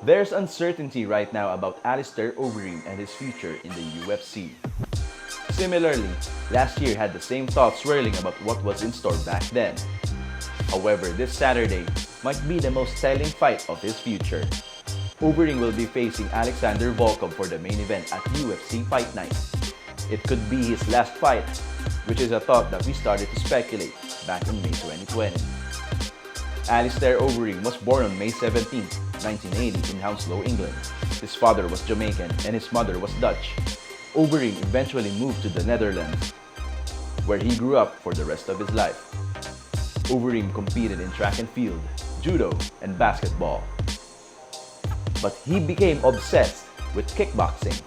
There's uncertainty right now about ALISTAIR Overeem and his future in the UFC. Similarly, last year had the same thoughts swirling about what was in store back then. However, this Saturday might be the most telling fight of his future. Overeem will be facing Alexander Volkov for the main event at UFC Fight Night. It could be his last fight, which is a thought that we started to speculate back in May 2020. ALISTAIR Overeem was born on May 17, 1980 in Hounslow, England. His father was Jamaican and his mother was Dutch. Overeem eventually moved to the Netherlands, where he grew up for the rest of his life. Overeem competed in track and field, judo, and basketball. But he became obsessed with kickboxing,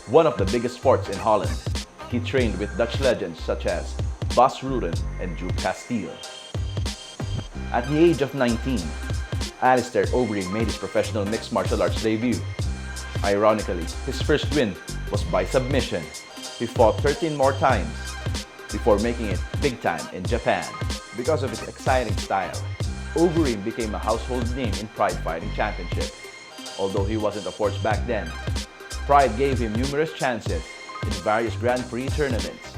one of the biggest sports in Holland. He trained with Dutch legends such as Bas Rutten and Joop Castile. At the age of 19, ALISTAIR Overeem made his professional mixed martial arts debut. Ironically, his first win was by submission. He fought 13 more times before making it big time in Japan. Because of his exciting style, Overeem became a household name in Pride Fighting Championship. Although he wasn't a force back then, Pride gave him numerous chances in various Grand Prix tournaments.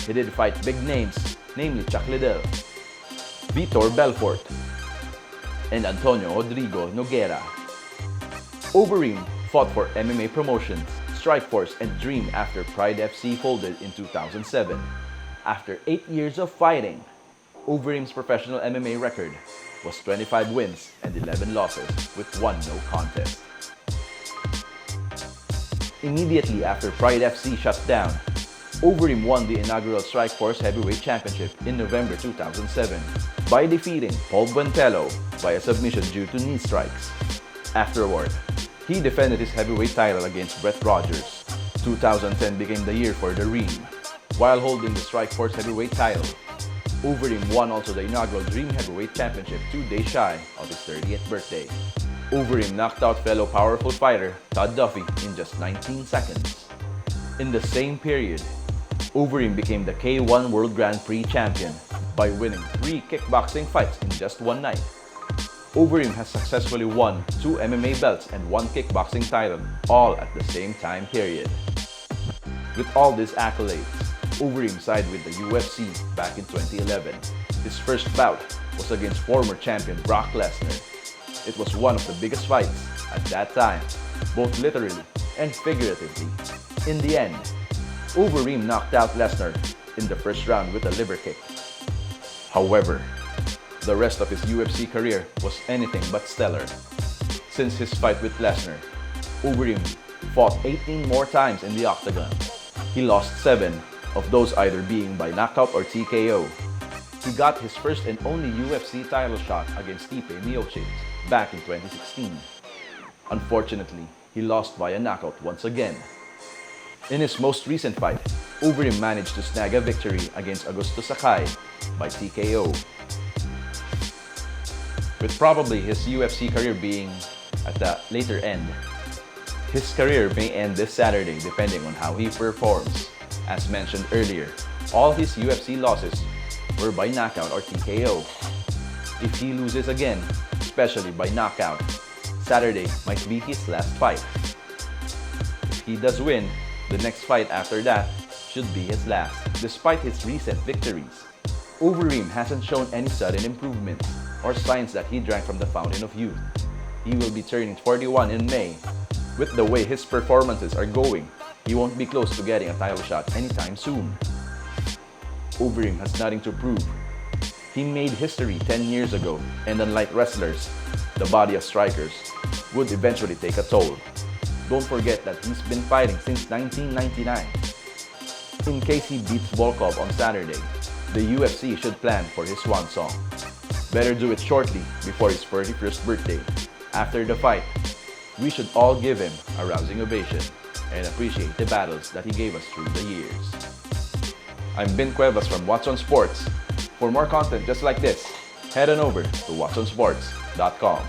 He did fight big names, namely Chuck Liddell, Vitor Belfort, and Antonio Rodrigo Nogueira. Overeem fought for MMA promotions, Strikeforce, and Dream after Pride FC folded in 2007. After 8 years of fighting, Overeem's professional MMA record was 25 wins and 11 losses with 1 no contest. Immediately after Pride FC shut down, Overeem won the inaugural Strikeforce Heavyweight Championship in November 2007 by defeating Paul Buentello by a submission due to knee strikes. Afterward, he defended his heavyweight title against Brett Rogers. 2010 became the year for the Reem. While holding the Strikeforce Heavyweight title, Overeem won also the inaugural Dream Heavyweight Championship 2 days shy of his 30th birthday. Overeem knocked out fellow powerful fighter Todd Duffy in just 19 seconds. In the same period, Overeem became the K1 World Grand Prix champion by winning 3 kickboxing fights in just one night. Overeem has successfully won 2 MMA belts and 1 kickboxing title, all at the same time period. With all these accolades, Overeem sided with the UFC back in 2011. His first bout was against former champion Brock Lesnar. It was one of the biggest fights at that time, both literally and figuratively. In the end, Overeem knocked out Lesnar in the first round with a liver kick. However, the rest of his UFC career was anything but stellar. Since his fight with Lesnar, Overeem fought 18 more times in the octagon. He lost 7 of those either being by knockout or TKO. He got his first and only UFC title shot against Stipe Miocic back in 2016. Unfortunately, he lost via knockout once again. In his most recent fight, Overeem managed to snag a victory against Augusto Sakai by TKO. With probably his UFC career being at the later end, his career may end this Saturday depending on how he performs. As mentioned earlier, all his UFC losses were by knockout or TKO. If he loses again, especially by knockout, Saturday might be his last fight. If he does win, the next fight after that should be his last. Despite his recent victories, Overeem hasn't shown any sudden improvements or signs that he drank from the fountain of youth. He will be turning 41 in May. With the way his performances are going, he won't be close to getting a title shot anytime soon. Overeem has nothing to prove. He made history 10 years ago, and unlike wrestlers, the body of strikers would eventually take a toll. Don't forget that he's been fighting since 1999. In case he beats Volkov on Saturday, the UFC should plan for his swan song. Better do it shortly before his 41st birthday. After the fight, we should all give him a rousing ovation and appreciate the battles that he gave us through the years. I'm Ben Cuevas from What's on Sports. For more content just like this, head on over to whatsonsports.com.